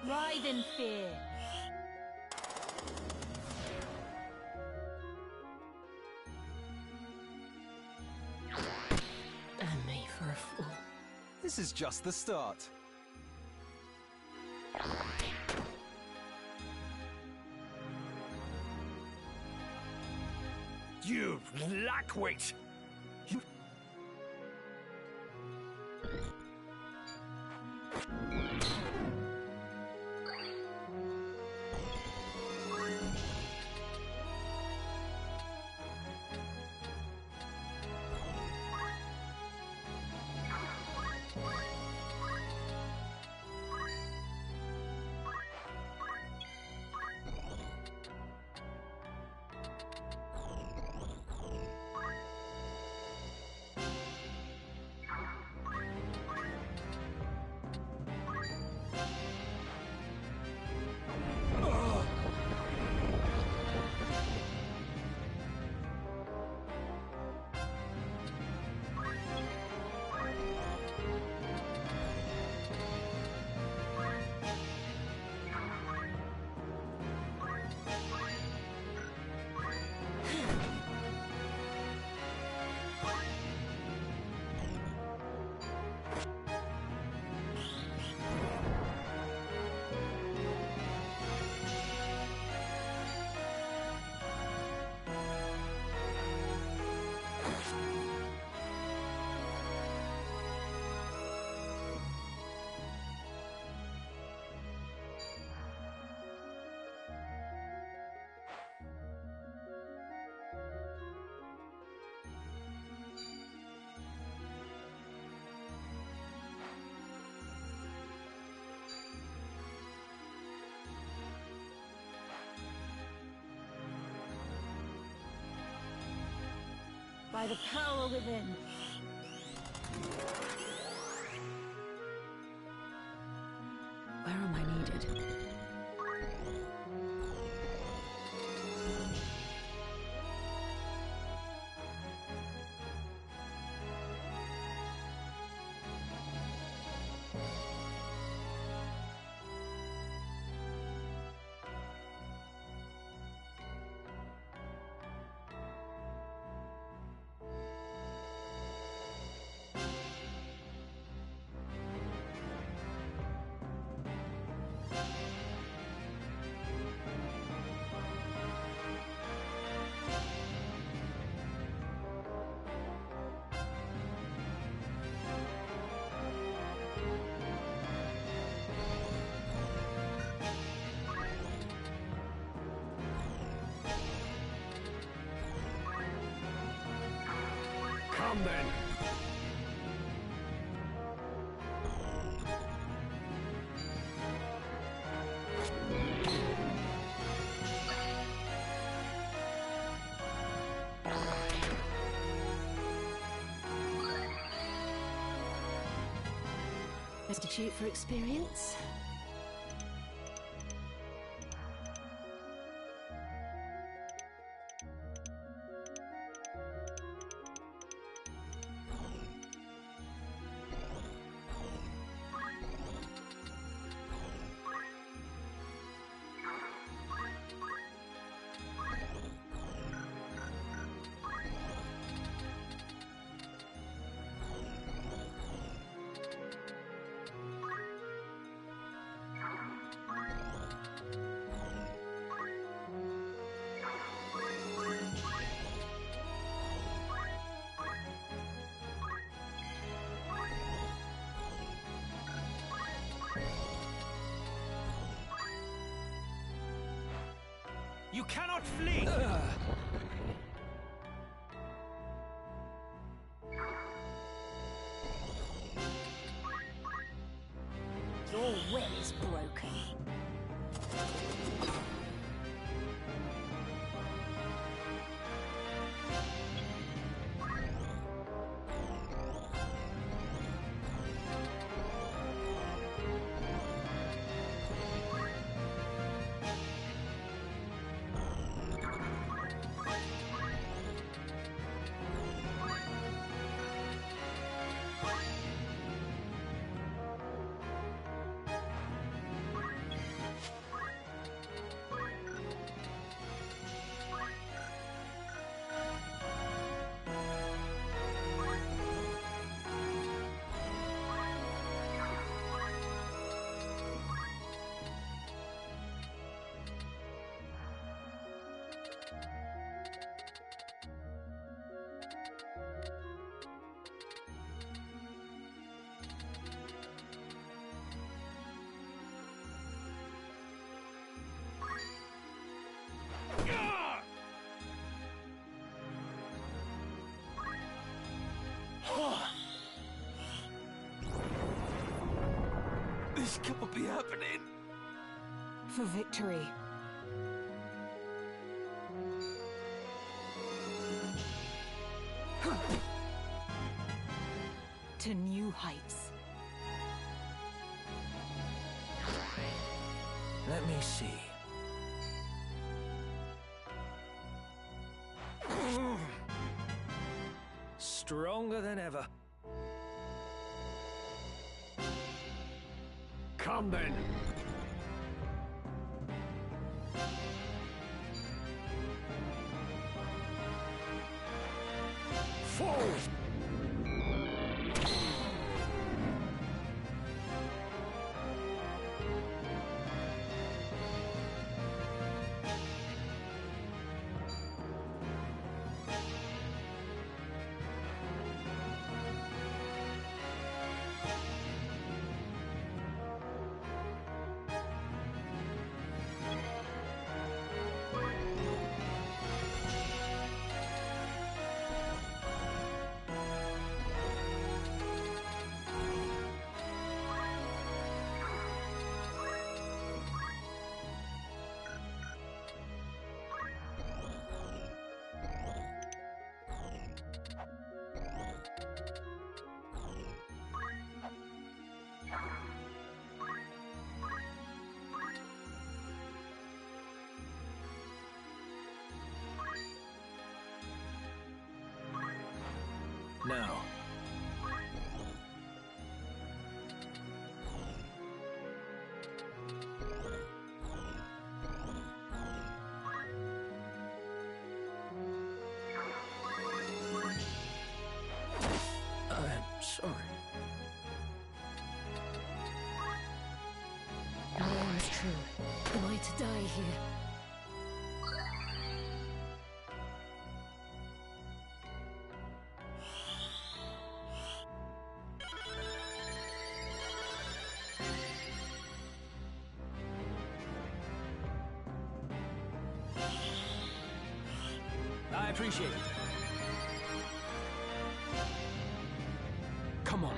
Ride in fear. And me for a fool. This is just the start. You lackwit! You... By the power within. Where am I needed? Come then! Substitute for experience? You cannot flee! Your will is broken. This can't be happening. For victory. To new heights. Let me see. Stronger than ever. Come then. Fall! Now. I'm sorry. My aim is true. Am I to die here? I appreciate it. Come on.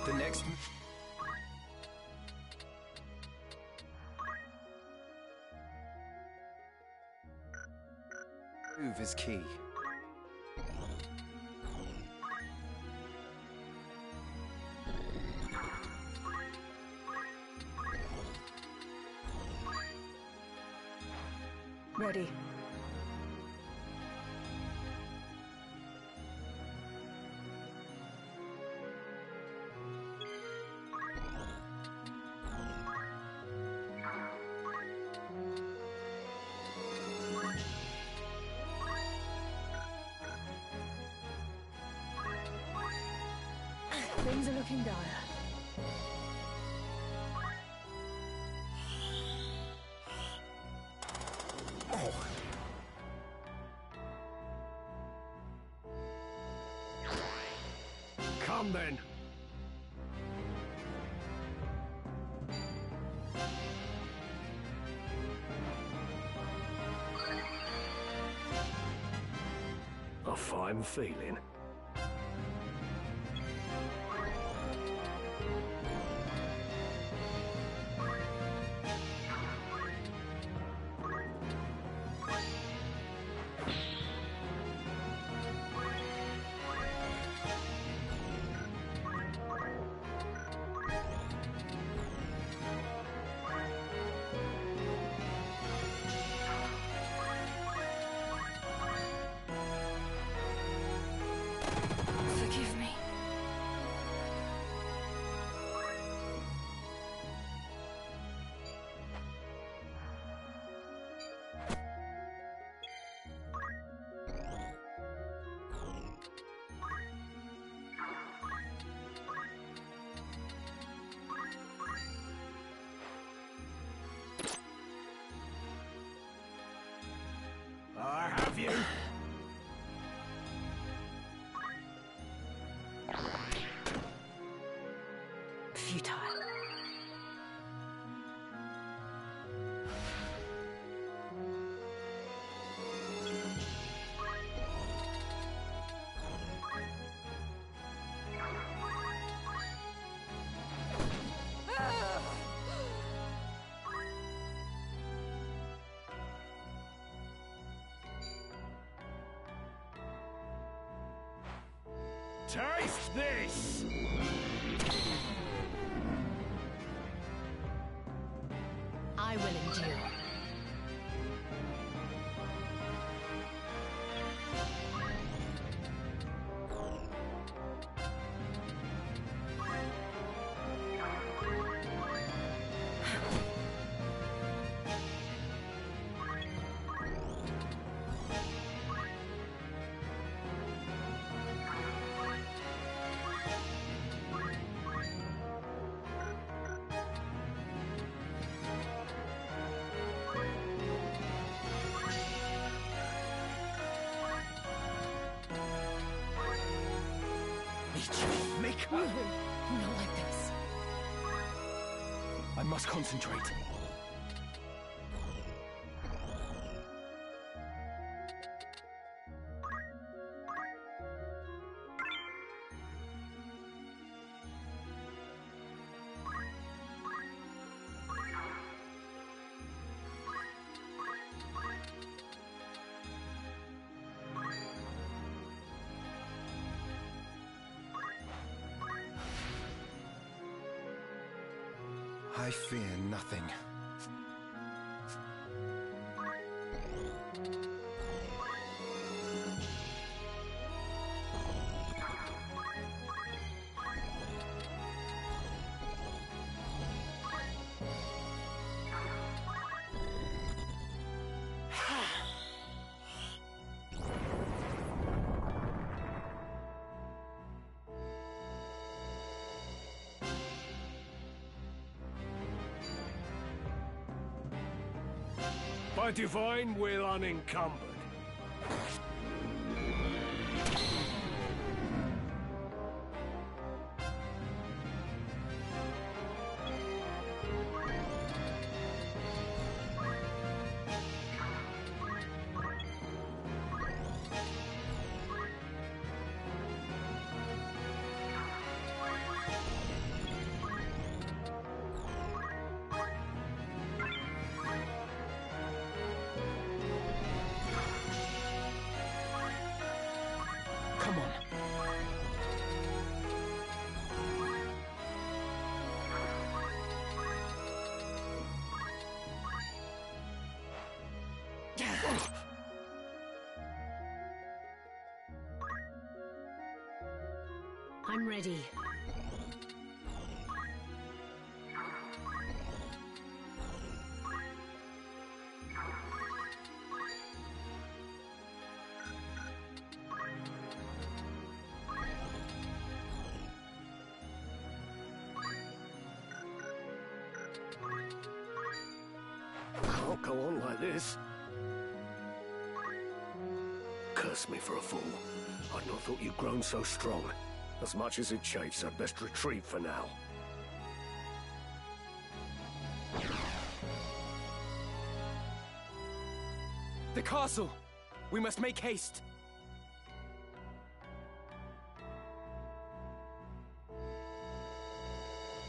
The next... move is key. Ready. Things are looking dire. Come then. A fine feeling. of you! Futile. Taste this! I will endure. Mika! Not like this. I must concentrate. I fear nothing. By divine will unencumbered. Come on. I'm ready. Can't go on like this. Curse me for a fool. I'd not thought you'd grown so strong. As much as it chafes, I'd best retreat for now. The castle! We must make haste!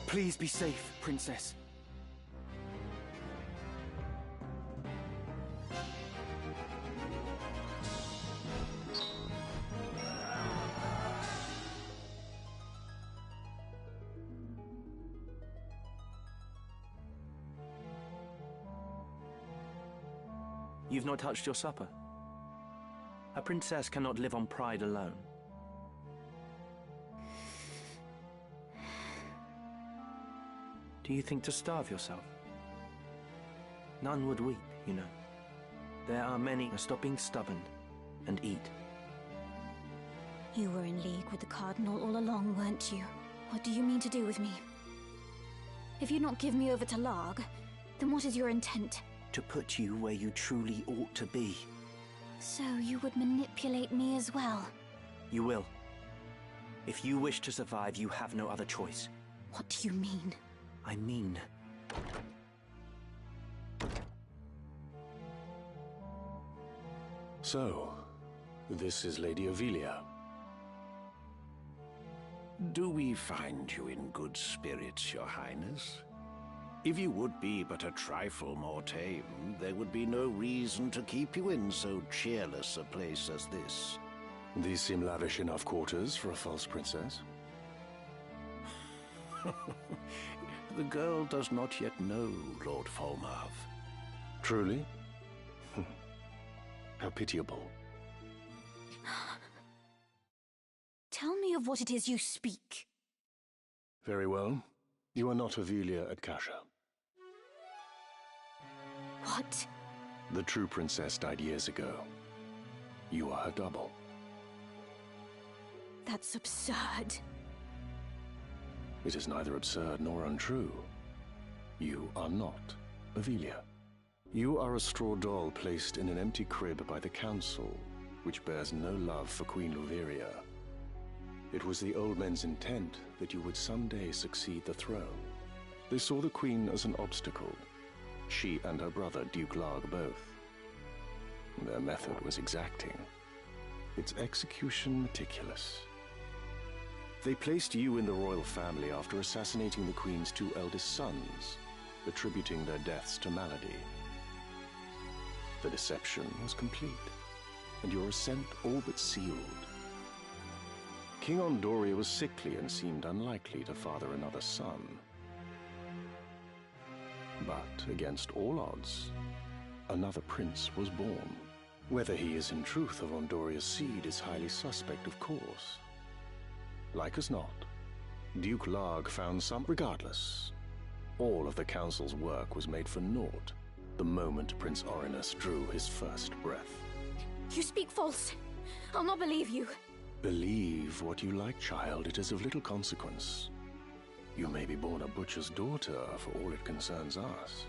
Please be safe, Princess. You've not touched your supper. A princess cannot live on pride alone. Do you think to starve yourself? None would weep, you know. There are many who stop being stubborn and eat. You were in league with the Cardinal all along, weren't you? What do you mean to do with me? If you not give me over to Larg, then what is your intent? To put you where you truly ought to be. So you would manipulate me as well? You will. If you wish to survive, you have no other choice. What do you mean? I mean... So, this is Lady Ovelia. Do we find you in good spirits, Your Highness? If you would be but a trifle more tame, there would be no reason to keep you in so cheerless a place as this. These seem lavish enough quarters for a false princess. The girl does not yet know Lord Falmarv. Truly? How pitiable. Tell me of what it is you speak. Very well. You are not Ovelia at Kasha. What? The true princess died years ago. You are her double. That's absurd. It is neither absurd nor untrue. You are not Ovelia. You are a straw doll placed in an empty crib by the council, which bears no love for Queen Luveria. It was the old men's intent that you would someday succeed the throne. They saw the queen as an obstacle. She and her brother, Duke Larg, both. Their method was exacting. Its execution meticulous. They placed you in the royal family after assassinating the queen's two eldest sons, attributing their deaths to malady. The deception was complete, and your ascent all but sealed. King Ondoria was sickly and seemed unlikely to father another son. But against all odds, another prince was born. Whether he is in truth of Ondoria's seed is highly suspect, of course. Like as not, Duke Larg found some... Regardless, all of the council's work was made for naught the moment Prince Orinus drew his first breath. You speak false. I'll not believe you. Believe what you like, child. It is of little consequence. You may be born a butcher's daughter for all it concerns us.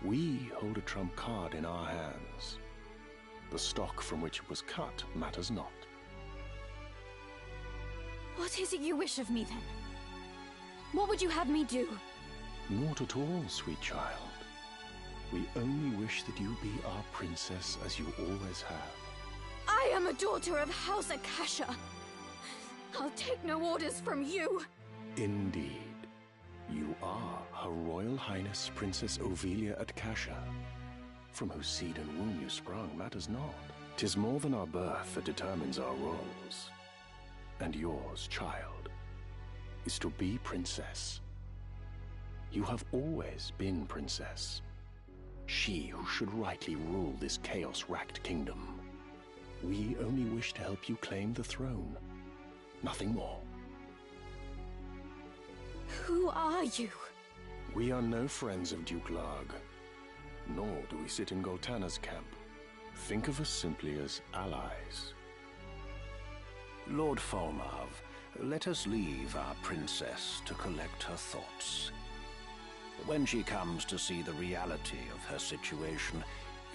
We hold a trump card in our hands. The stock from which it was cut matters not. What is it you wish of me, then? What would you have me do? Naught at all, sweet child. We only wish that you be our princess as you always have. I am a daughter of House Akasha. I'll take no orders from you. Indeed. You are Her Royal Highness Princess Ovelia at Kasha. From whose seed and womb you sprung matters not. 'Tis more than our birth that determines our roles. And yours, child, is to be princess. You have always been princess. She who should rightly rule this chaos-racked kingdom. We only wish to help you claim the throne. Nothing more. Who are you? We are no friends of Duke Larg, nor do we sit in Goltanna's camp. Think of us simply as allies. Lord Falmarv, let us leave our princess to collect her thoughts. When she comes to see the reality of her situation,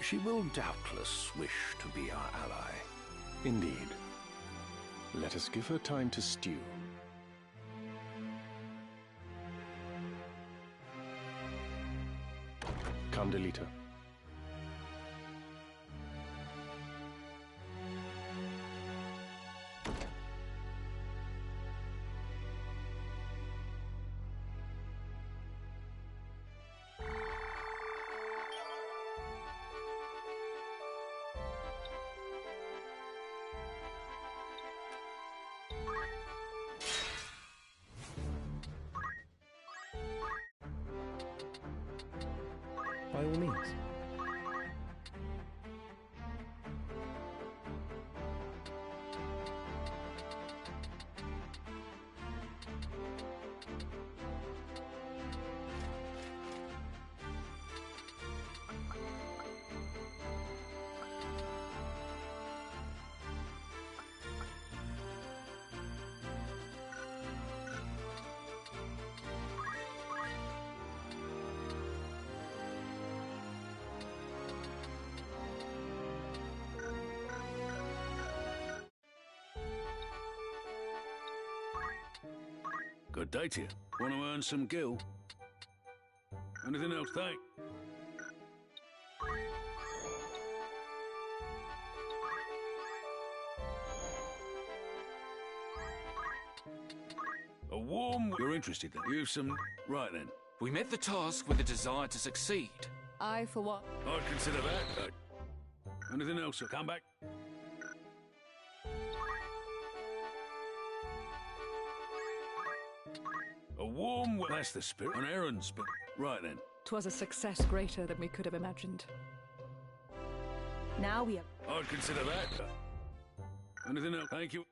she will doubtless wish to be our ally. Indeed. Let us give her time to stew. Come, Delita. By all means. Good day to you. Want to earn some gil? Anything else, thank? A warm... You're interested then? You've some... Right then. We met the task with a desire to succeed. I, for one. I'd consider that. Anything else? So come back. A warm... That's the spirit. An errand spirit. Right then. 'Twas a success greater than we could have imagined. Now we have... I'd consider that. Anything else? Thank you.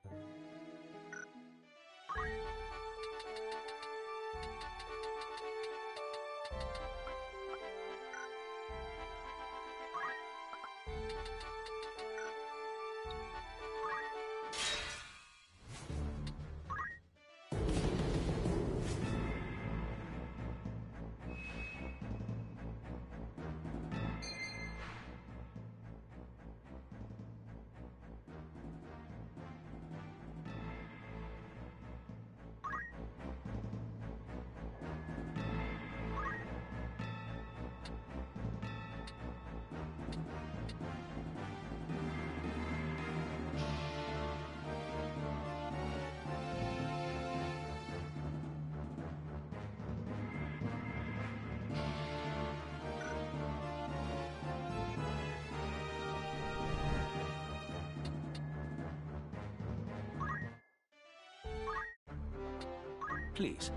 Please.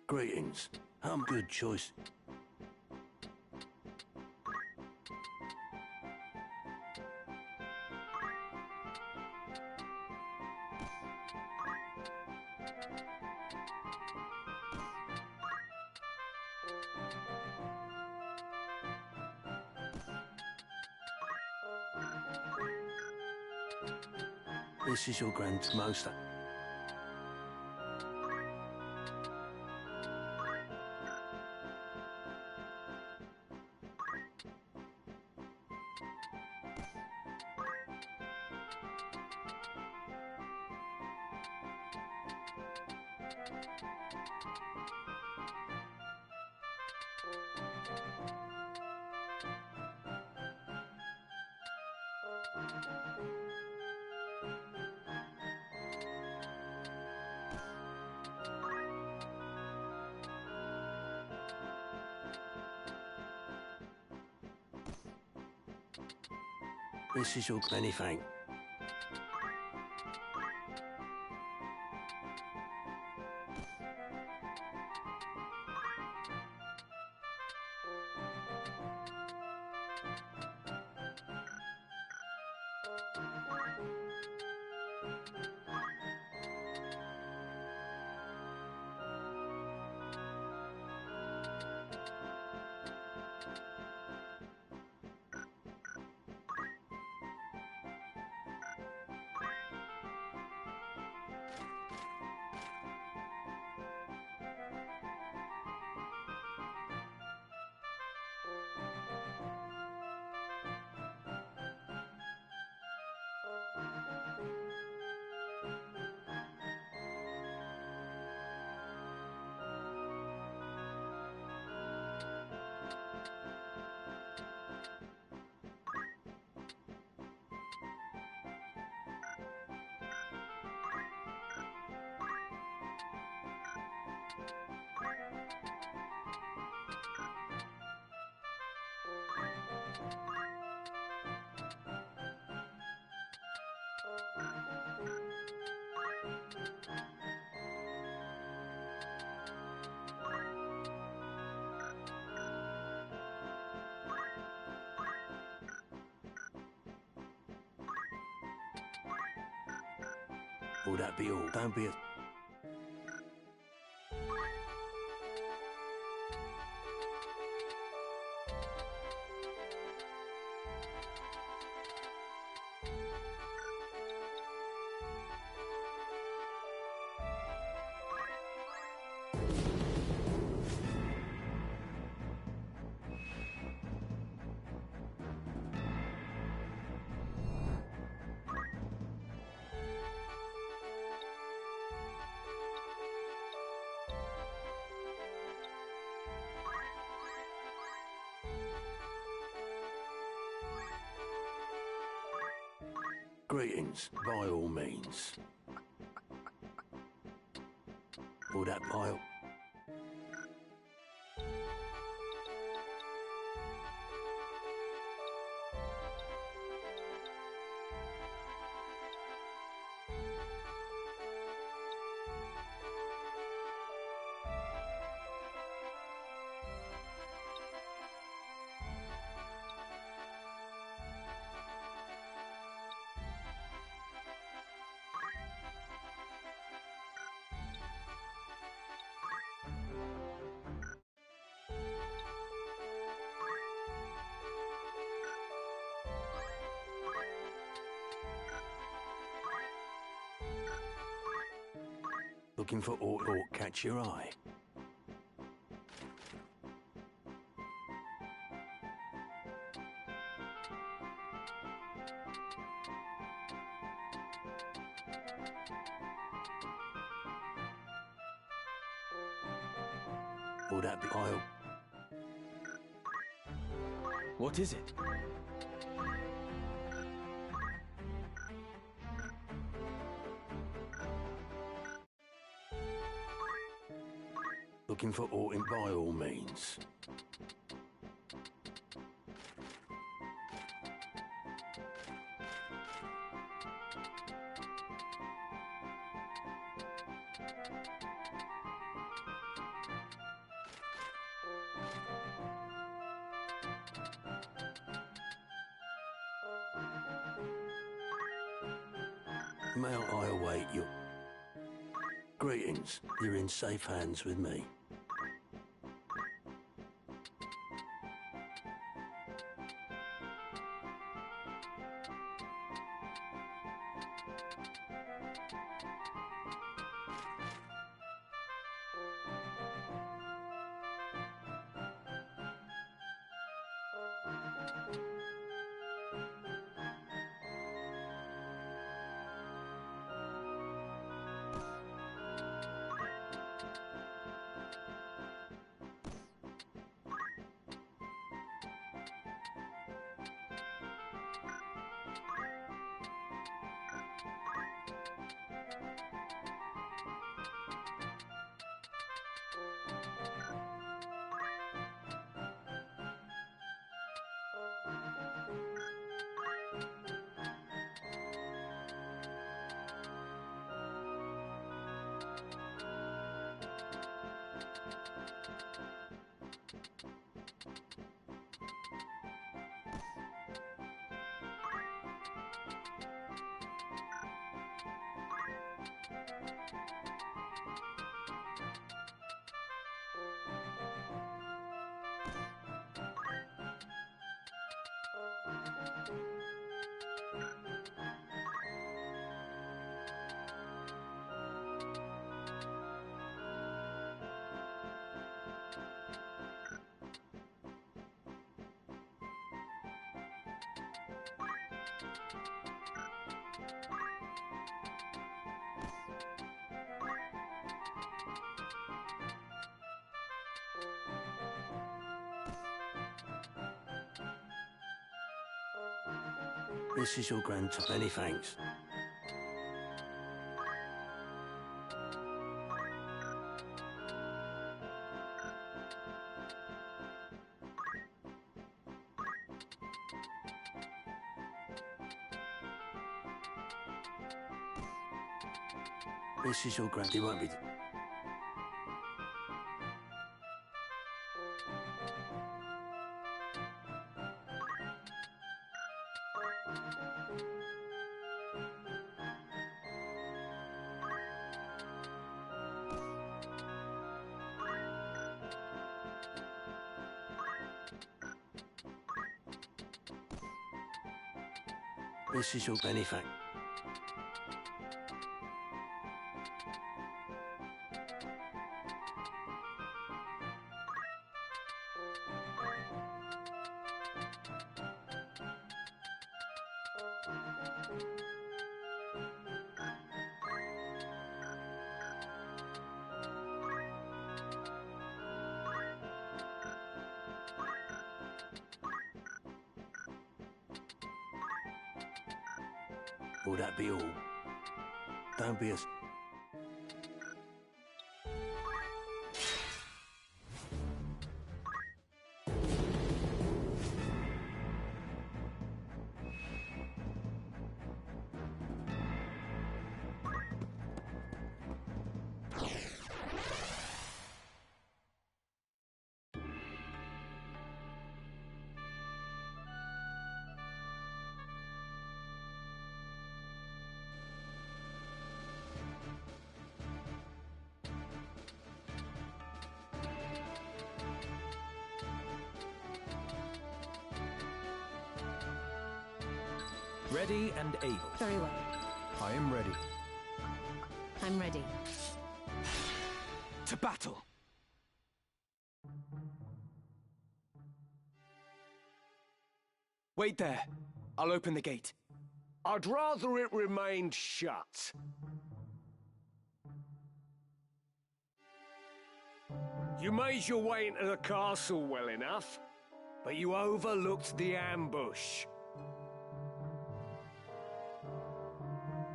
Greetings. Good choice. This is your Grand Master. This is your many thanks. Will that be all? Don't be a... Greetings, by all means. Or that pile. Looking for aught catch your eye? Or that pile? What is it? Looking for aught by all means. May I await you? Greetings, you're in safe hands with me. This is your grandson. Many thanks. This is your grand. He won't be. This is your benefact. Will that be all? Don't be a... Ready and able. Very well. I am ready. I'm ready. To battle! Wait there. I'll open the gate. I'd rather it remained shut. You made your way into the castle well enough, but you overlooked the ambush.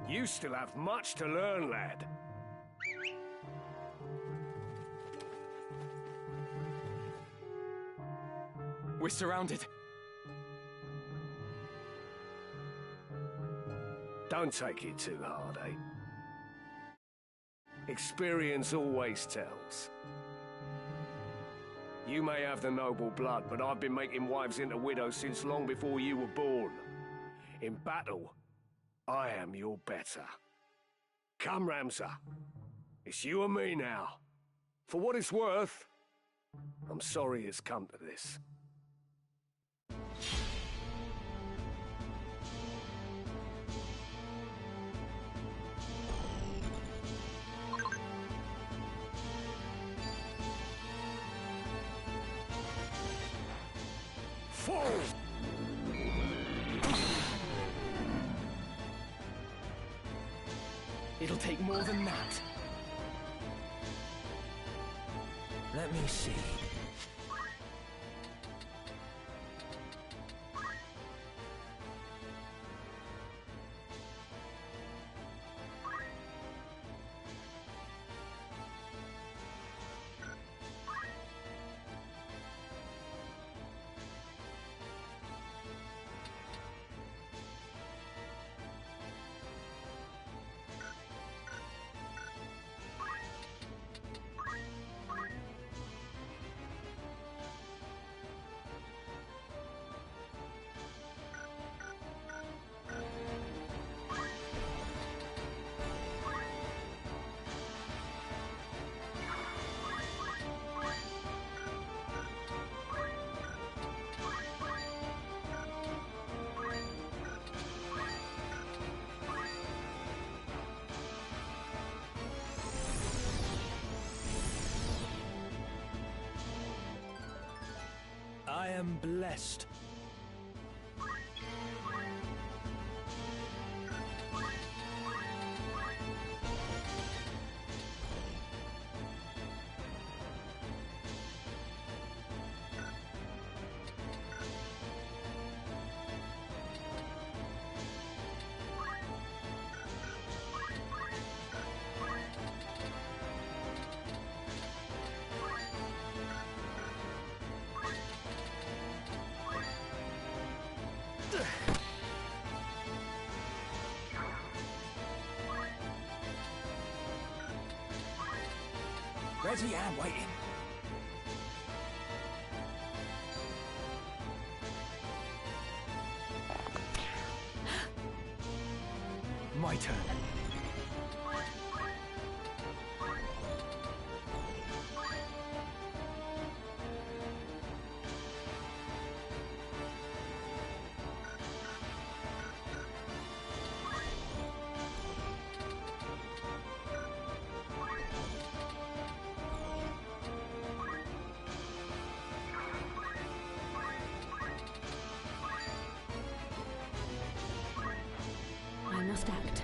You still have much to learn, lad. We're surrounded. Don't take it too hard, eh? Experience always tells. You may have the noble blood, but I've been making wives into widows since long before you were born. In battle, I am your better. Come, Ramza. It's you and me now. For what it's worth, I'm sorry it's come to this. Fall! It'll take more than that. Let me see. I am blessed. Ready and waiting. My turn. I must act.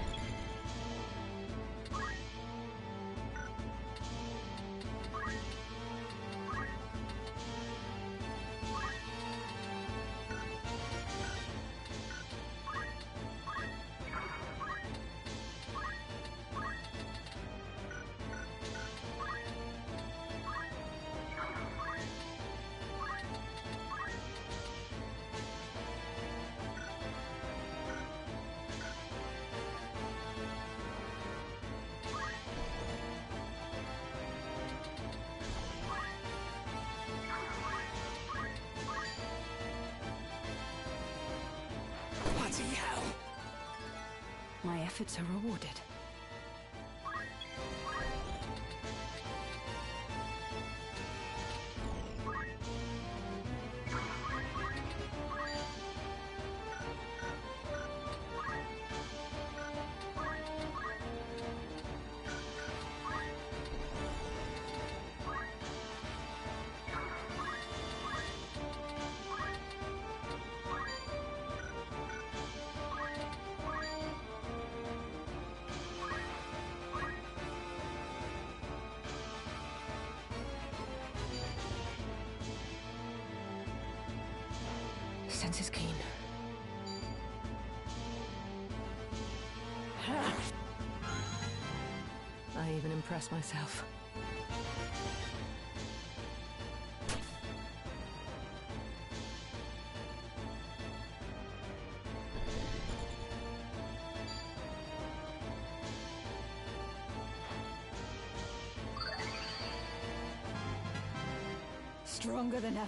bloody hell! My efforts are rewarded. Sense is keen. I even impress myself. Stronger than ever.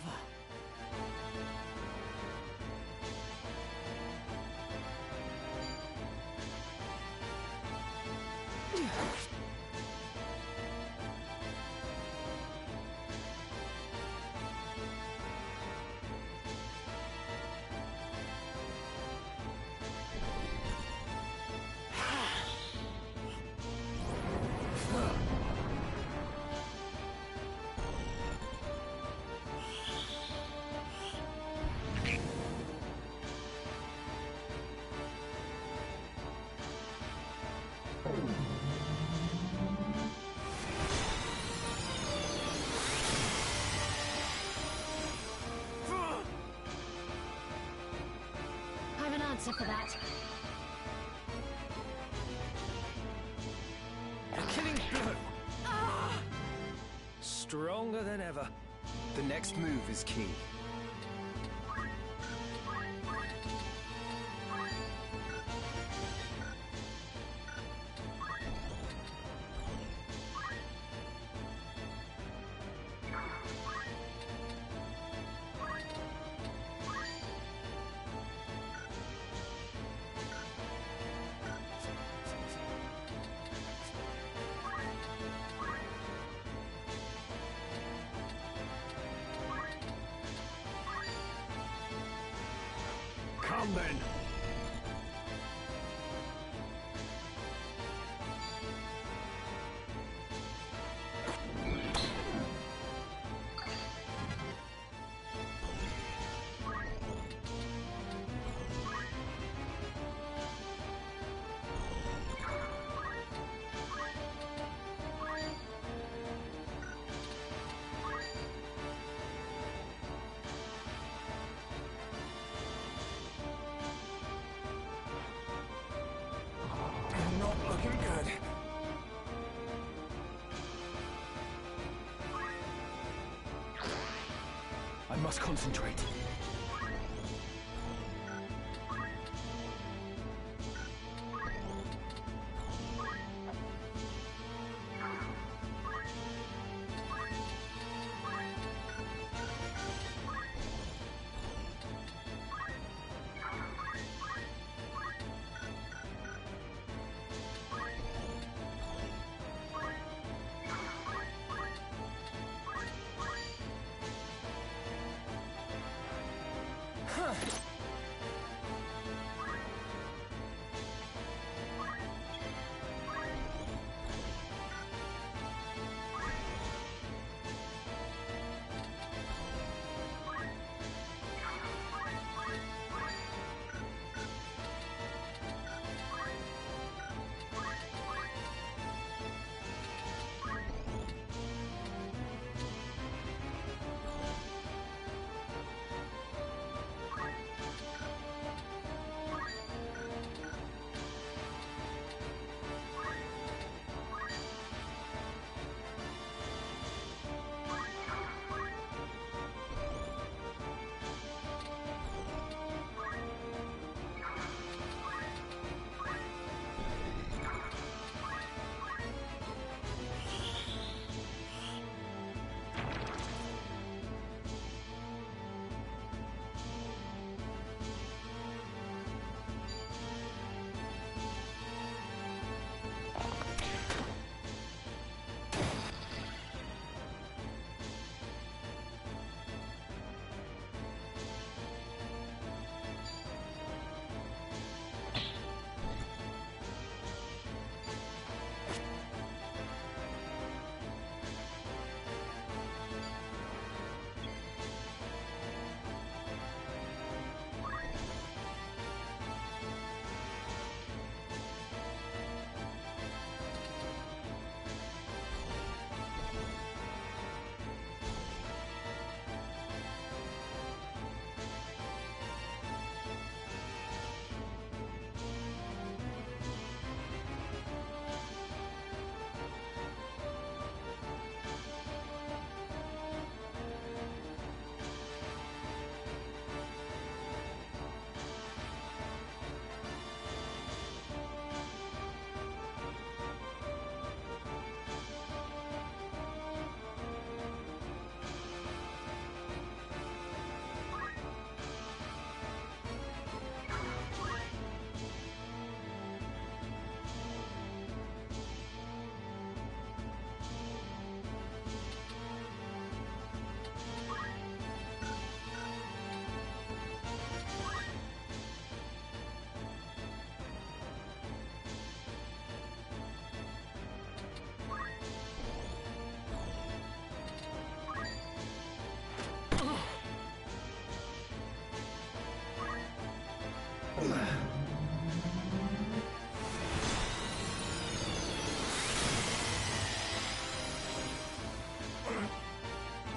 I have an answer for that. A killing blow! Stronger than ever. The next move is key. Come then. Not looking good. I must concentrate.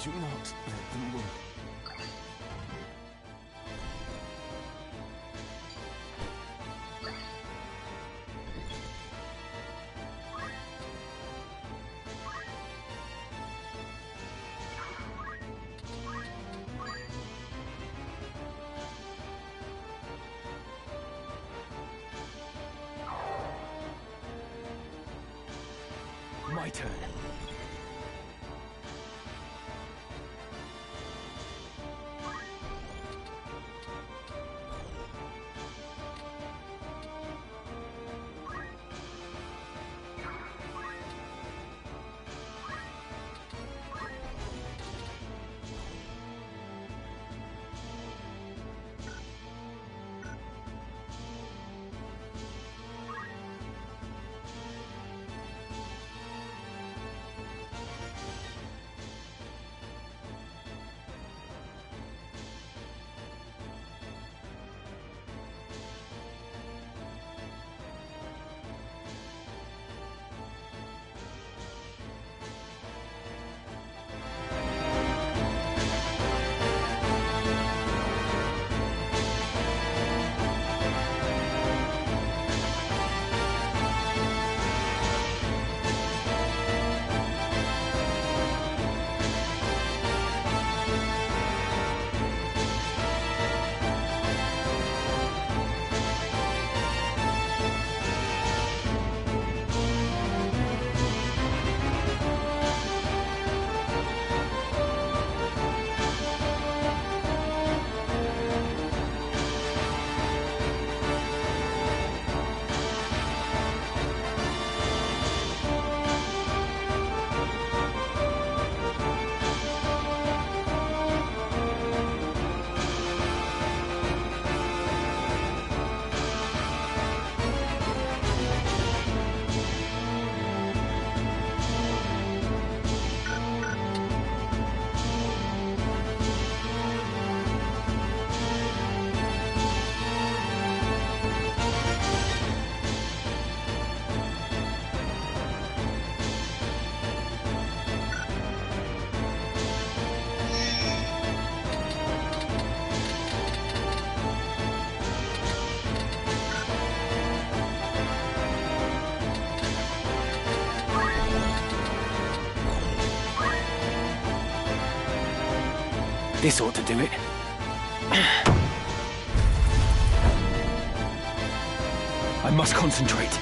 Do not let them win. My turn. This ought to do it. I must concentrate.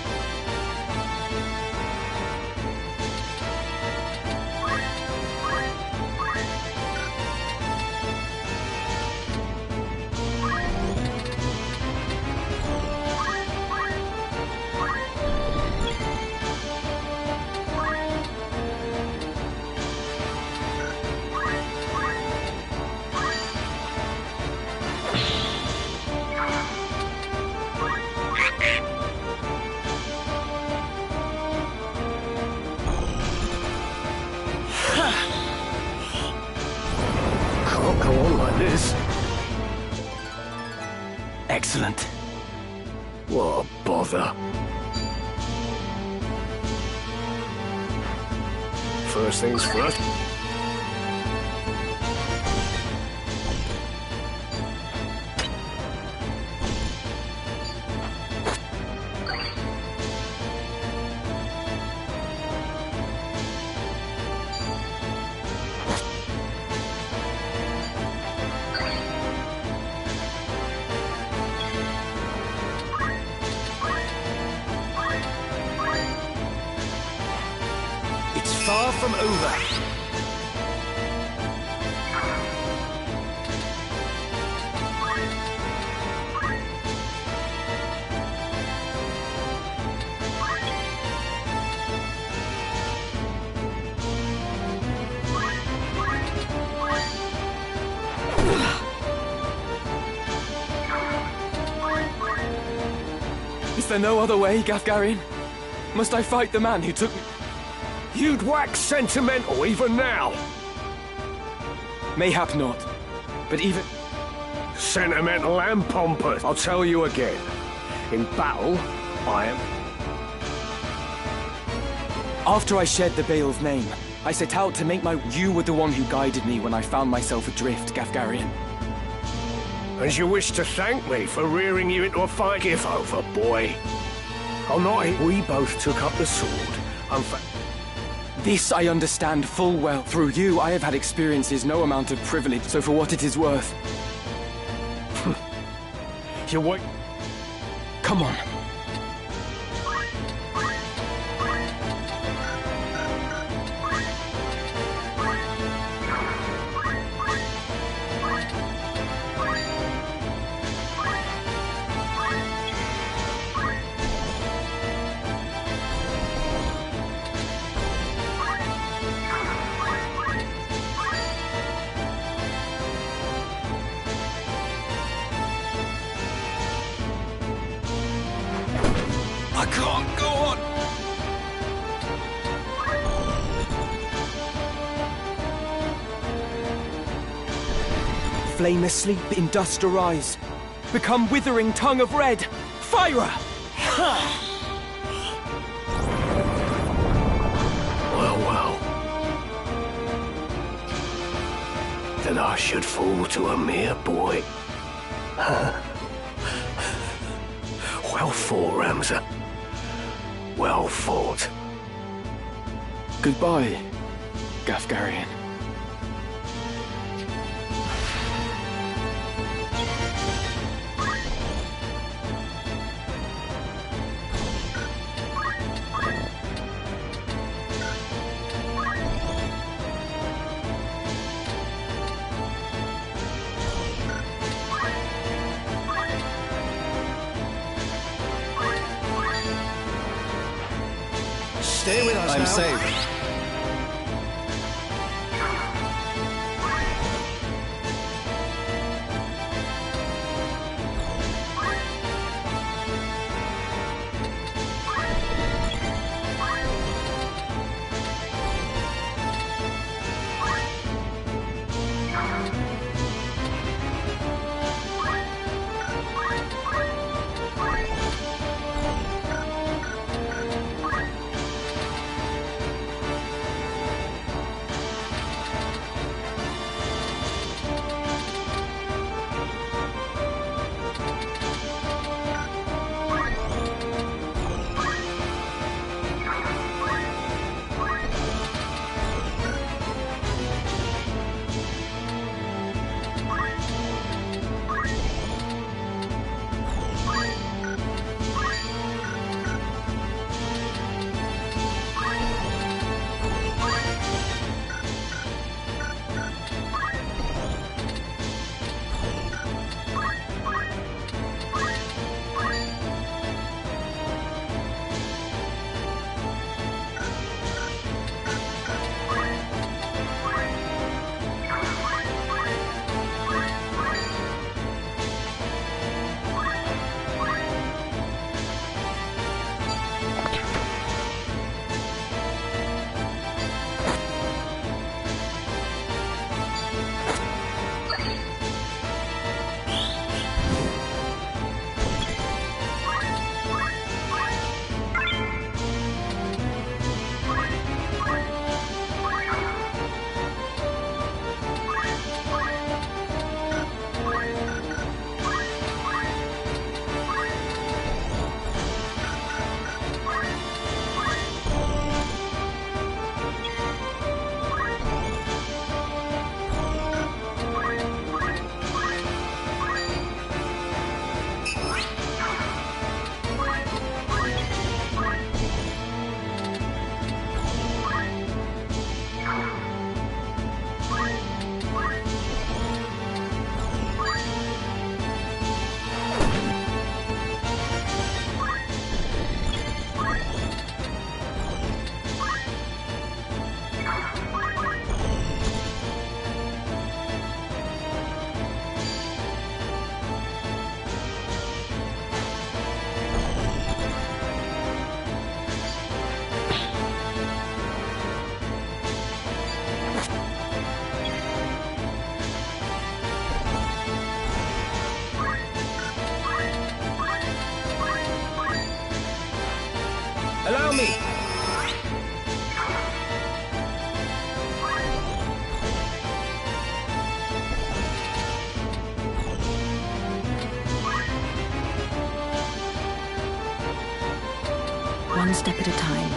Can't go on like this. Excellent. What a bother. First things first. It's far from over. Is there no other way, Gafgarian? Must I fight the man who took me? You'd wax sentimental even now. Mayhap not. But even... Sentimental and pompous. I'll tell you again. In battle, I am... After I shed the Bale's name, I set out to make my... You were the one who guided me when I found myself adrift, Gafgarian. And you wish to thank me for rearing you into a fight? Give over, boy. I'm not... We both took up the sword. This I understand full well. Through you, I have had experiences no amount of privilege, so for what it is worth... You wait... Come on. I can't go on! Flame asleep in dust arise. Become withering tongue of red. Fire! Well. Then I should fall to a mere boy. Well fought, Ramza. Well fought. Goodbye, Gafgarian. Stay with us now. I'm safe. Allow me! One step at a time.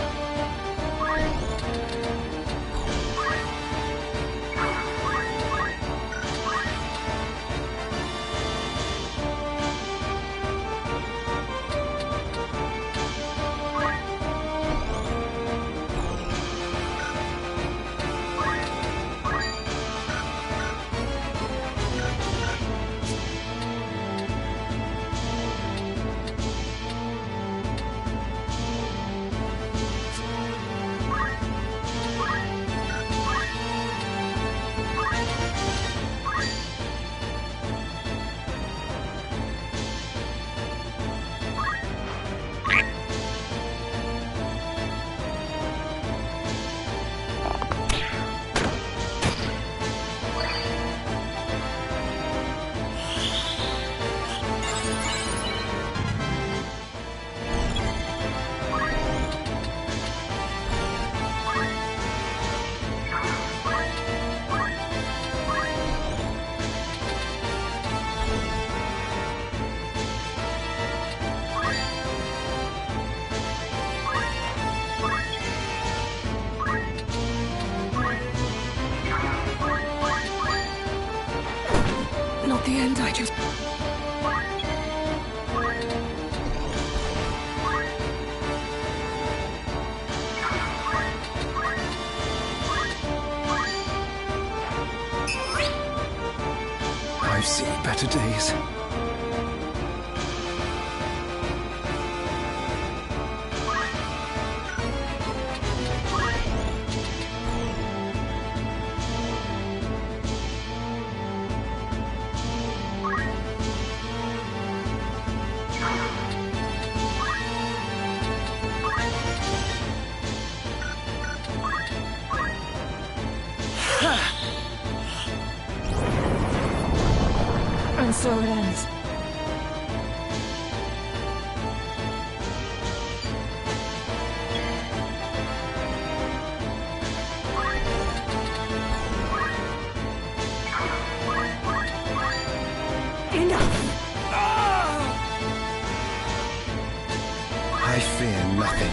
Not the end, I just... I've seen better days. And so it ends. I fear nothing.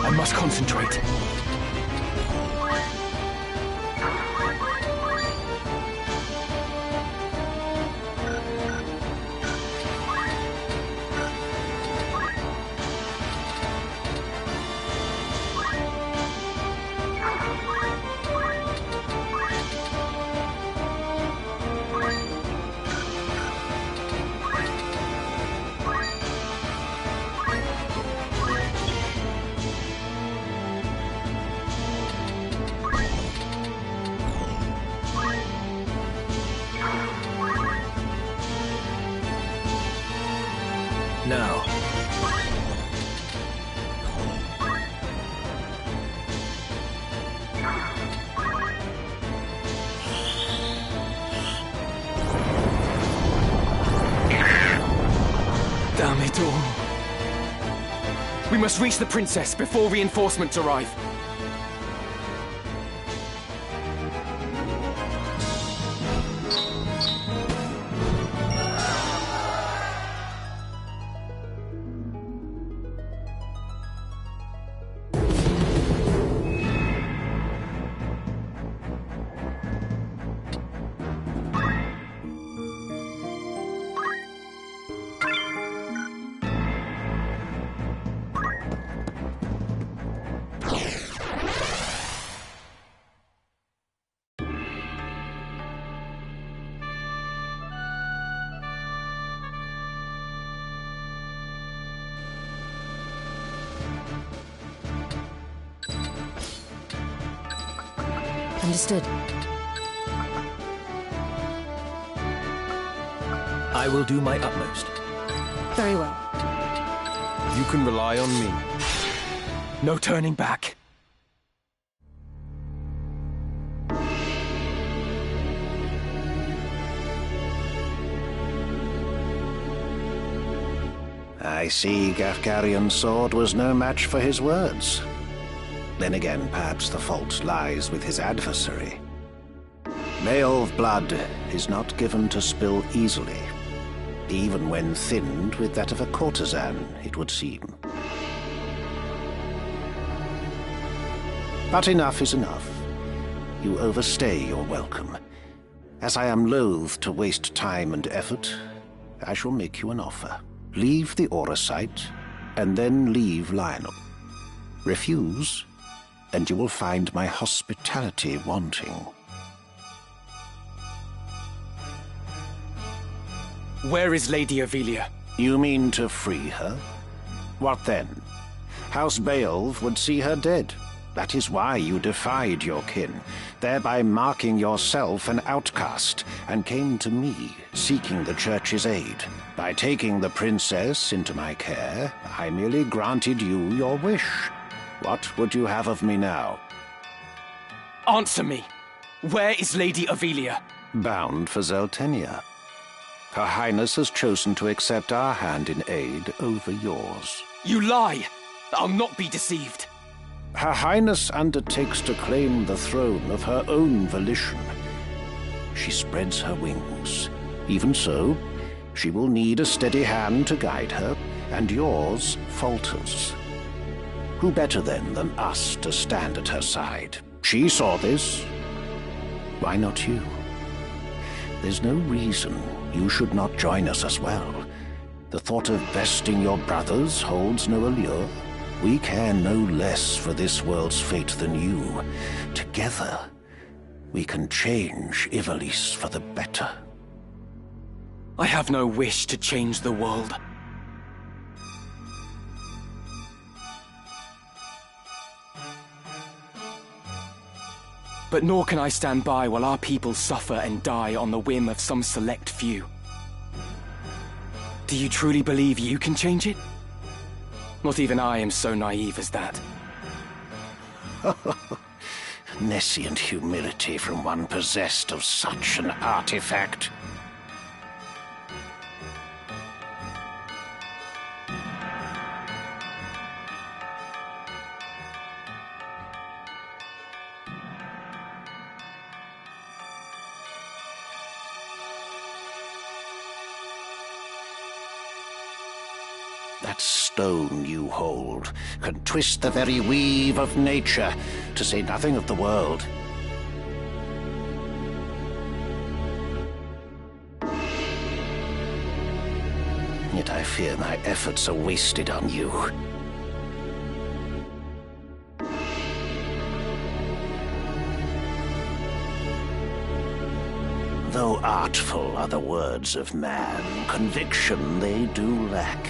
I must concentrate. Now. Damn it all. We must reach the princess before reinforcements arrive. Understood. I will do my utmost. Very well. You can rely on me. No turning back. I see Gargarion's sword was no match for his words. Then again, perhaps the fault lies with his adversary. Beowulf blood is not given to spill easily, even when thinned with that of a courtesan, it would seem. But enough is enough. You overstay your welcome. As I am loath to waste time and effort, I shall make you an offer. Leave the Aura site, and then leave Lionel. Refuse, and you will find my hospitality wanting. Where is Lady Avelia? You mean to free her? What then? House Beowulf would see her dead. That is why you defied your kin, thereby marking yourself an outcast, and came to me, seeking the Church's aid. By taking the princess into my care, I merely granted you your wish. What would you have of me now? Answer me! Where is Lady Avelia? Bound for Zeltenia. Her Highness has chosen to accept our hand in aid over yours. You lie! I'll not be deceived. Her Highness undertakes to claim the throne of her own volition. She spreads her wings. Even so, she will need a steady hand to guide her, and yours falters. Who better then than us to stand at her side? She saw this. Why not you? There's no reason you should not join us as well. The thought of besting your brothers holds no allure. We care no less for this world's fate than you. Together, we can change Ivalice for the better. I have no wish to change the world. But nor can I stand by while our people suffer and die on the whim of some select few. Do you truly believe you can change it? Not even I am so naive as that. Nescient humility from one possessed of such an artifact. That stone you hold can twist the very weave of nature, to say nothing of the world. Yet I fear my efforts are wasted on you. Though artful are the words of man, conviction they do lack.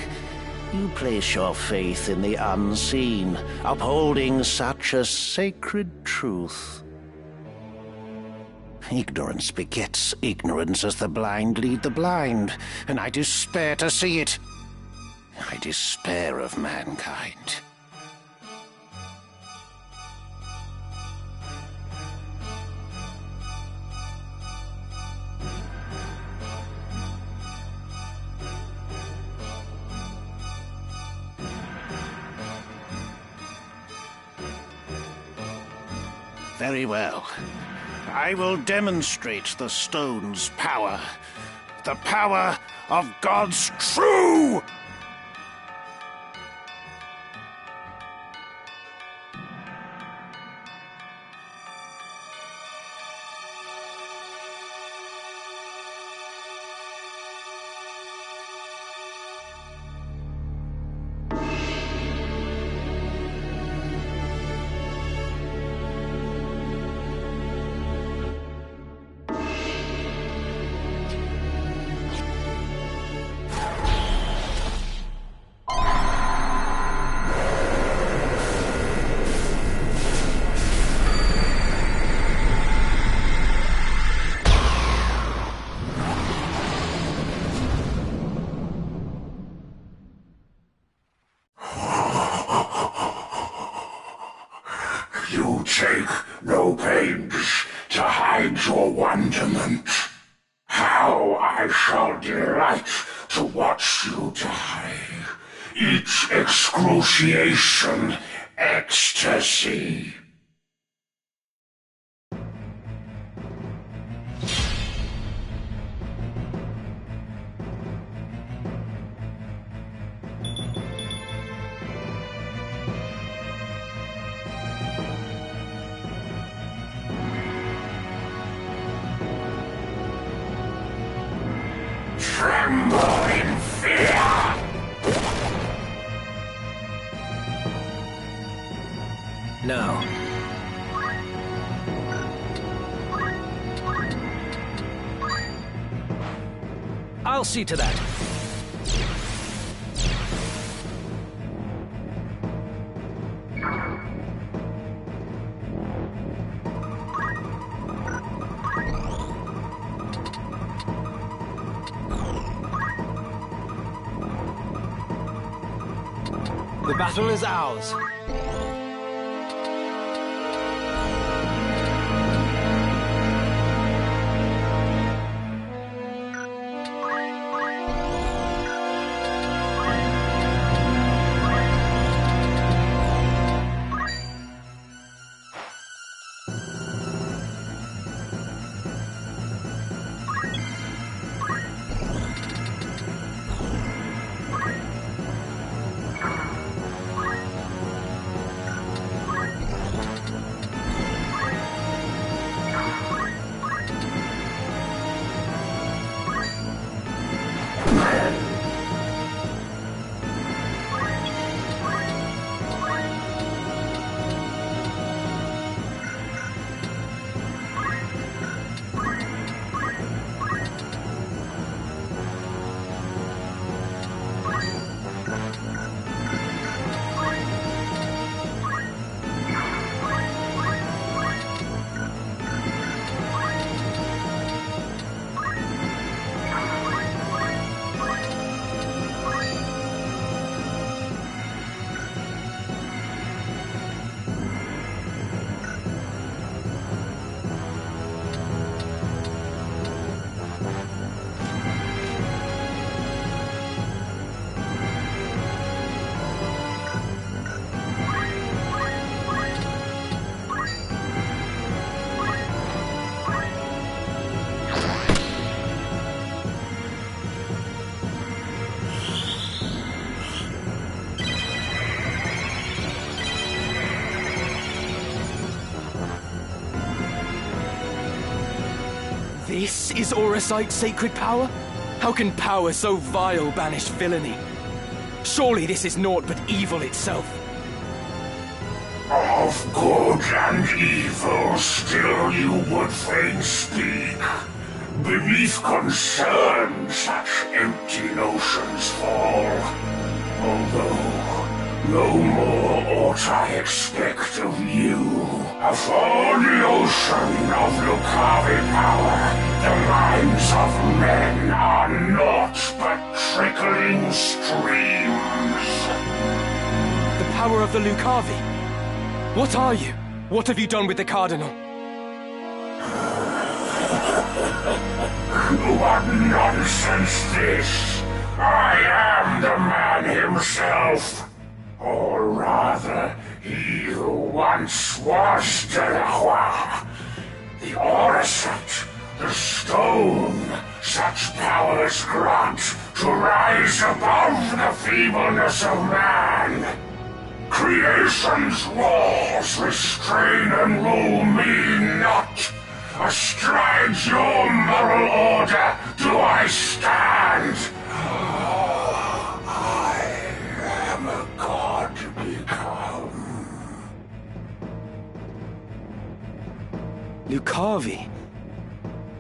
You place your faith in the unseen, upholding such a sacred truth. Ignorance begets ignorance as the blind lead the blind, and I despair to see it. I despair of mankind. Very well. I will demonstrate the stone's power. The power of God's true! You take no pains to hide your wonderment. How I shall delight to watch you die. Each excruciation ecstasy. Tremble in fear! Now. I'll see to that. The battle is ours. This is Auracite's sacred power? How can power so vile banish villainy? Surely this is naught but evil itself. Of good and evil still you would fain speak. Beneath concern such empty notions fall. Although no more ought I expect of you. For the ocean of Lucavi power, the minds of men are naught but trickling streams. The power of the Lucavi? What are you? What have you done with the Cardinal? What nonsense this! I am the man himself. Or rather, he who once was Delacroix. The Auracite, the stone, such powers grant to rise above the feebleness of man. Creation's laws restrain and rule me not. Astride your moral order do I stand. I am a god become. Lucavi?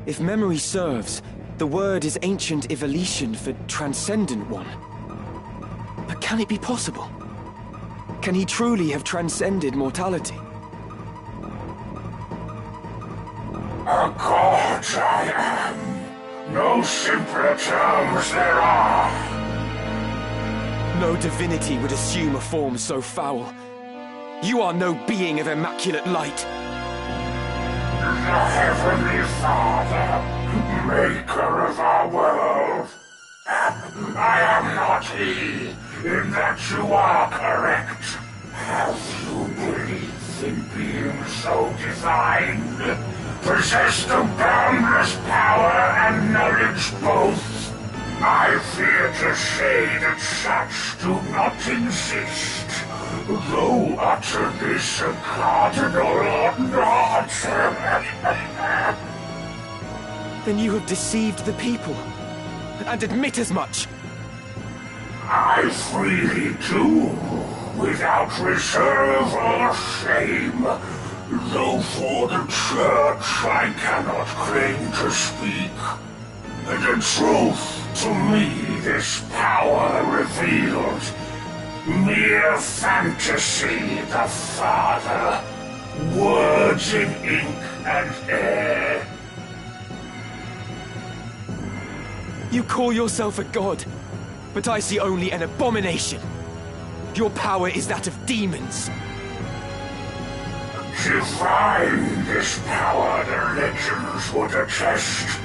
If memory serves, the word is ancient evolution for transcendent one. But can it be possible? Can he truly have transcended mortality? A god I am. No simpler terms there are. No divinity would assume a form so foul. You are no being of immaculate light. The Heavenly Father, maker of our world. I am not he, in that you are correct. Have you in being so divine, possessed of boundless power and knowledge both. I fear to say that such do not exist, though utter this a cardinal or not. Then you have deceived the people, and admit as much. I freely do, without reserve or shame. Though for the Church I cannot claim to speak. And in truth, to me this power revealed, mere fantasy, the Father, words in ink and air. You call yourself a god, but I see only an abomination. Your power is that of demons. Divine this power the legends would attest.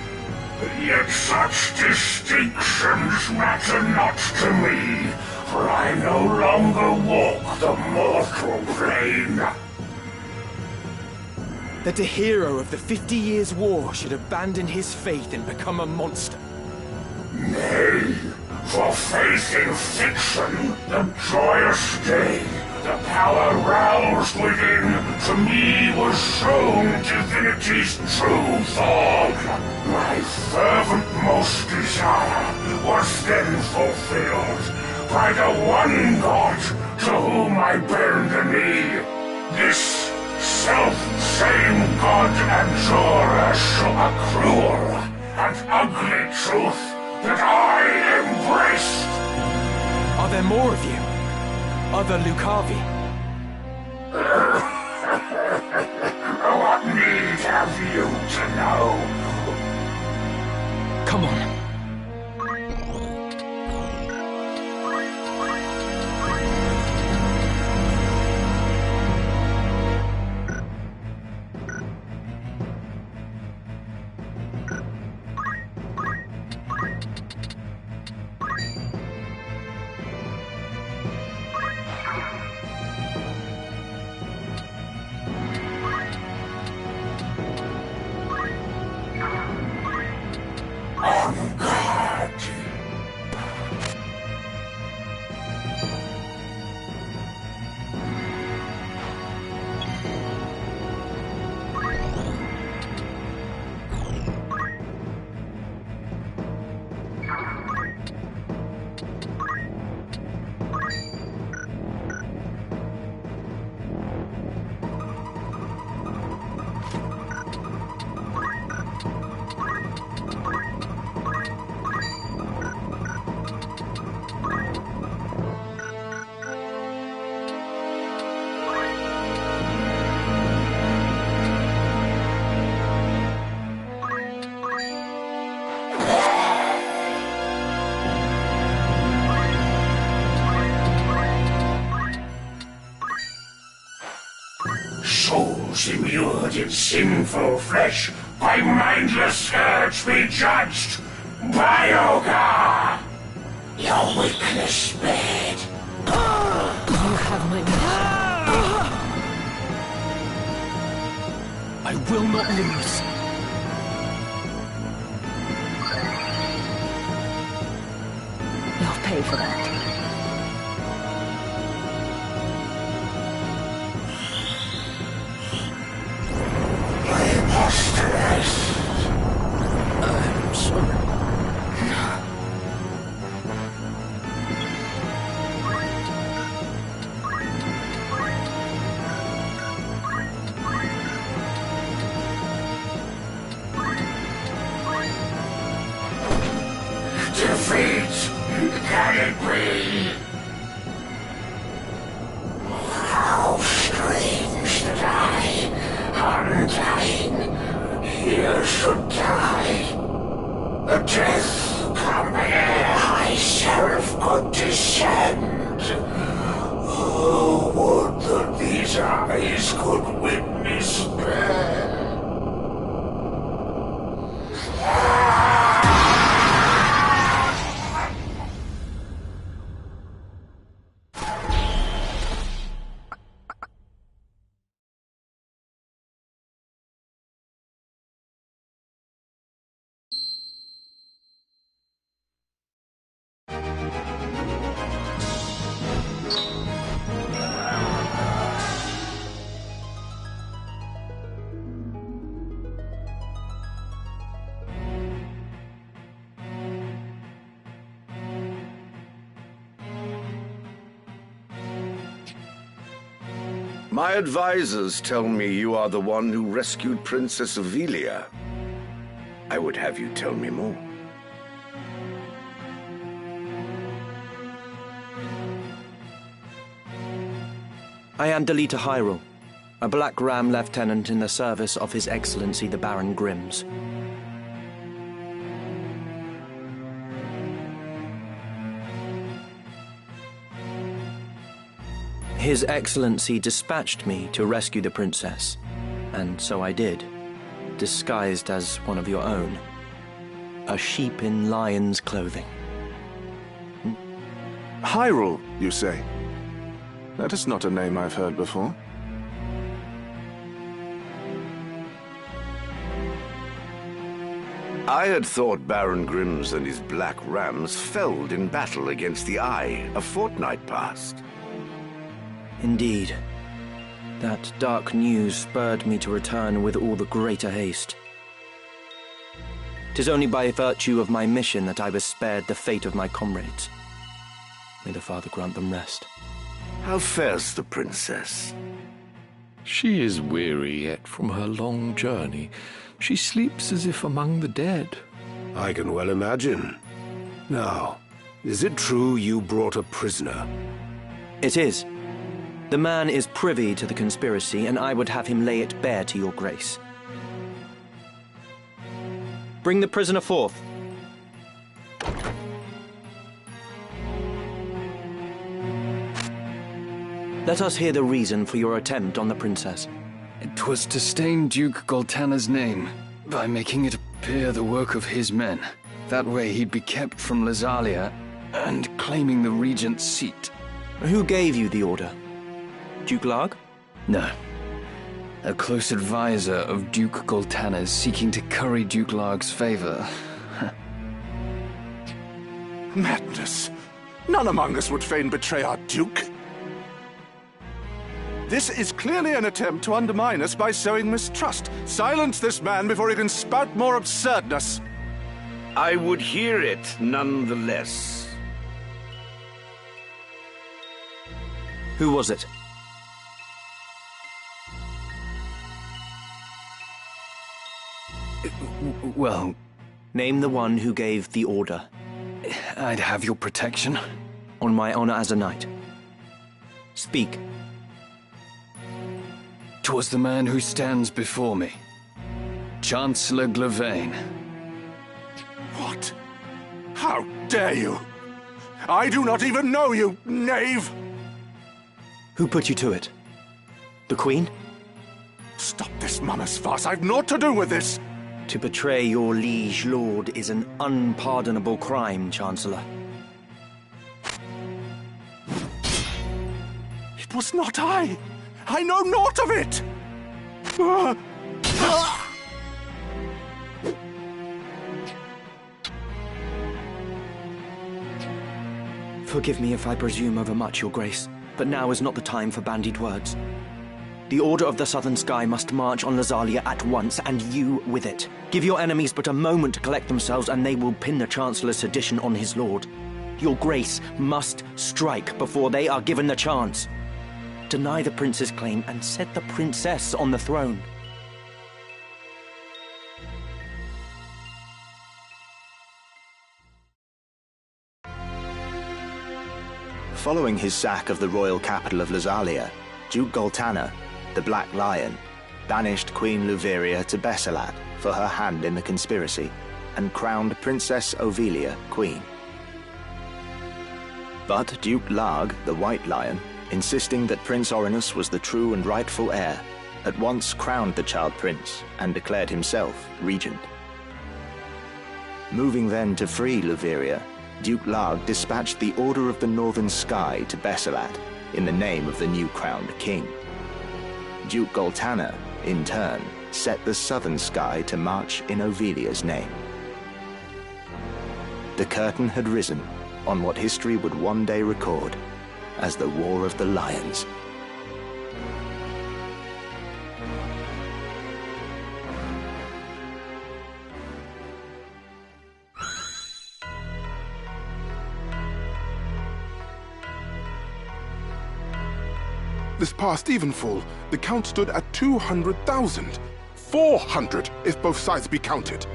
Yet such distinctions matter not to me, for I no longer walk the mortal plane. That a hero of the 50 Years' War should abandon his faith and become a monster. Nay, for faith in fiction, the joyous day, the power roused within, to me was shown divinity's true form. My fervent most desire was then fulfilled by the one God to whom I bend the knee. This self-same God abjure us a cruel and ugly truth that I embraced. Are there more of you? Other Lucavi? What need have you to know? Come on. Souls immured in sinful flesh, by mindless urge be judged. Biogar! Your weakness spared. You have my mission. I will not lose. You'll pay for that. I'm sorry. Defeat! Can it be? How strange that I, undying, here should die. A death come ere High Sheriff could descend. Oh, would that these eyes could witness bear. My advisors tell me you are the one who rescued Princess Ovelia. I would have you tell me more. I am Delita Hyrule, a Black Ram lieutenant in the service of His Excellency the Baron Grimm's. His Excellency dispatched me to rescue the princess, and so I did, disguised as one of your own. A sheep in lion's clothing. Hyrule, you say? That is not a name I've heard before. I had thought Baron Grimm's and his Black Rams felled in battle against the Eye a fortnight past. Indeed. That dark news spurred me to return with all the greater haste. 'Tis only by virtue of my mission that I was spared the fate of my comrades. May the Father grant them rest. How fares the princess? She is weary yet from her long journey. She sleeps as if among the dead. I can well imagine. Now, is it true you brought a prisoner? It is. The man is privy to the conspiracy, and I would have him lay it bare to your grace. Bring the prisoner forth. Let us hear the reason for your attempt on the princess. It was to stain Duke Goltana's name by making it appear the work of his men. That way he'd be kept from Lazalia and claiming the regent's seat. Who gave you the order? Duke Larg? No. A close advisor of Duke Goltana's seeking to curry Duke Larg's favor. Madness! None among us would fain betray our Duke. This is clearly an attempt to undermine us by sowing mistrust. Silence this man before he can spout more absurdness. I would hear it nonetheless. Who was it? Well, name the one who gave the order. I'd have your protection. On my honor as a knight. Speak. 'Twas the man who stands before me. Chancellor Glavain. What? How dare you? I do not even know you, knave! Who put you to it? The Queen? Stop this mummer's farce. I've naught to do with this. To betray your liege lord is an unpardonable crime, Chancellor. It was not I. I know naught of it. Forgive me if I presume overmuch, Your Grace, but now is not the time for bandied words. The Order of the Southern Sky must march on Lazalia at once, and you with it. Give your enemies but a moment to collect themselves, and they will pin the Chancellor's sedition on his lord. Your Grace must strike before they are given the chance. Deny the prince's claim and set the princess on the throne. Following his sack of the royal capital of Lazalia, Duke Goltana, the Black Lion, banished Queen Luveria to Besalat for her hand in the conspiracy, and crowned Princess Ovelia queen. But Duke Larg, the White Lion, insisting that Prince Orinus was the true and rightful heir, at once crowned the child prince and declared himself regent. Moving then to free Luveria, Duke Larg dispatched the Order of the Northern Sky to Besalat in the name of the new crowned king. Duke Goltana, in turn, set the Southern Sky to march in Ovelia's name. The curtain had risen on what history would one day record as the War of the Lions. This past evenfall, the count stood at 200,000. 400 if both sides be counted.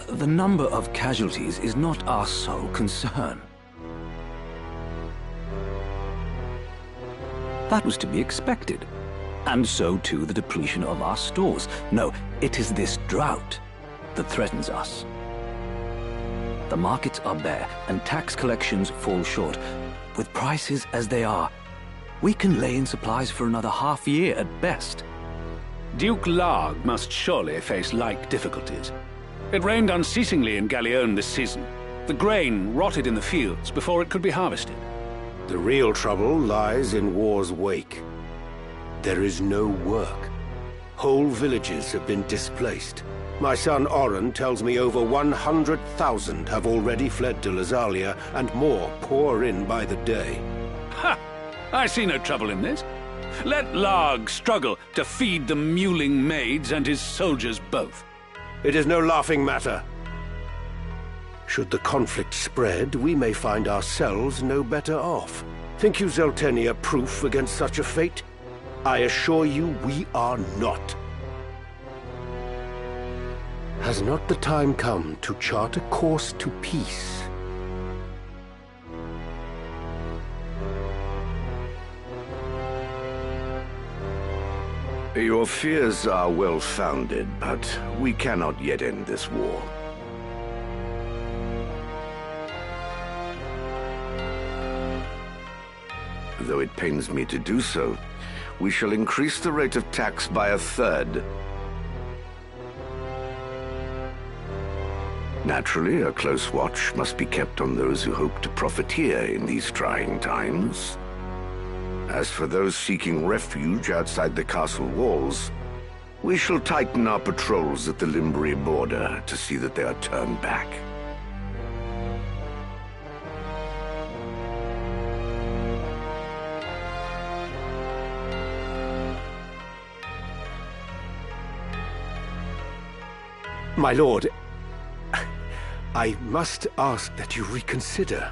The number of casualties is not our sole concern. That was to be expected. And so too the depletion of our stores. No, it is this drought that threatens us. The markets are bare, and tax collections fall short. With prices as they are, we can lay in supplies for another half year at best. Duke Larg must surely face like difficulties. It rained unceasingly in Galleon this season. The grain rotted in the fields before it could be harvested. The real trouble lies in war's wake. There is no work. Whole villages have been displaced. My son Oren tells me over 100,000 have already fled to Lazalia, and more pour in by the day. Ha! I see no trouble in this. Let Larg struggle to feed the mewling maids and his soldiers both. It is no laughing matter. Should the conflict spread, we may find ourselves no better off. Think you Zeltenia proof against such a fate? I assure you we are not. Has not the time come to chart a course to peace? Your fears are well-founded, but we cannot yet end this war. Though it pains me to do so, we shall increase the rate of tax by 1/3. Naturally, a close watch must be kept on those who hope to profiteer in these trying times. As for those seeking refuge outside the castle walls, we shall tighten our patrols at the Limbri border to see that they are turned back. My lord, I must ask that you reconsider.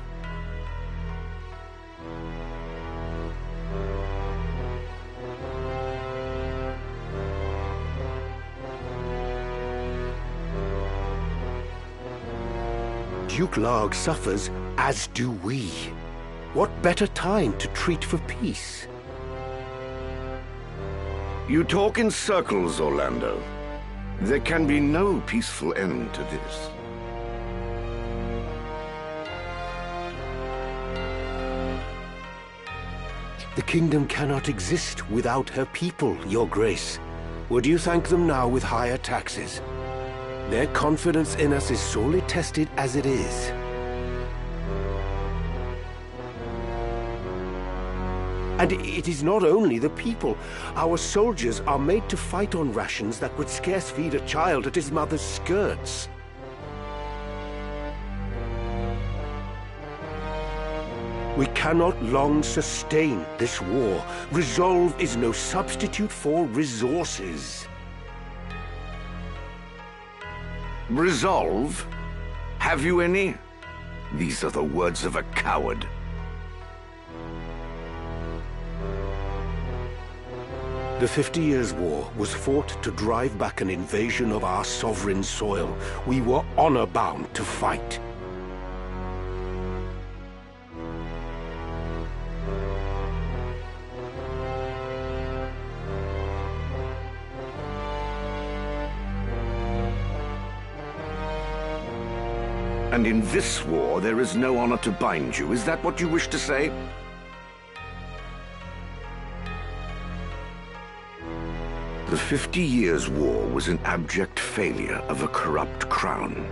Duke Larg suffers, as do we. What better time to treat for peace? You talk in circles, Orlando. There can be no peaceful end to this. The kingdom cannot exist without her people, Your Grace. Would you thank them now with higher taxes? Their confidence in us is sorely tested as it is. And it is not only the people. Our soldiers are made to fight on rations that would scarce feed a child at his mother's skirts. We cannot long sustain this war. Resolve is no substitute for resources. Resolve? Have you any? These are the words of a coward. The 50 Years' War was fought to drive back an invasion of our sovereign soil. We were honor-bound to fight. And in this war, there is no honor to bind you. Is that what you wish to say? The 50 Years' War was an abject failure of a corrupt crown,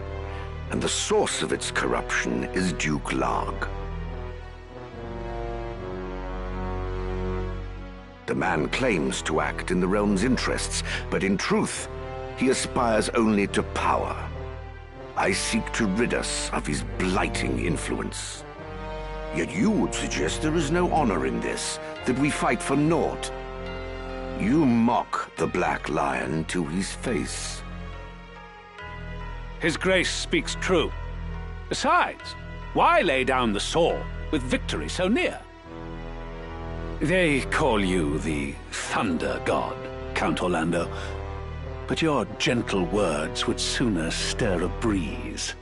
and the source of its corruption is Duke Larg. The man claims to act in the realm's interests, but in truth, he aspires only to power. I seek to rid us of his blighting influence. Yet you would suggest there is no honor in this, that we fight for naught. You mock the Black Lion to his face. His Grace speaks true. Besides, why lay down the sword with victory so near. They call you the Thunder God, Count Orlando, but your gentle words would sooner stir a breeze.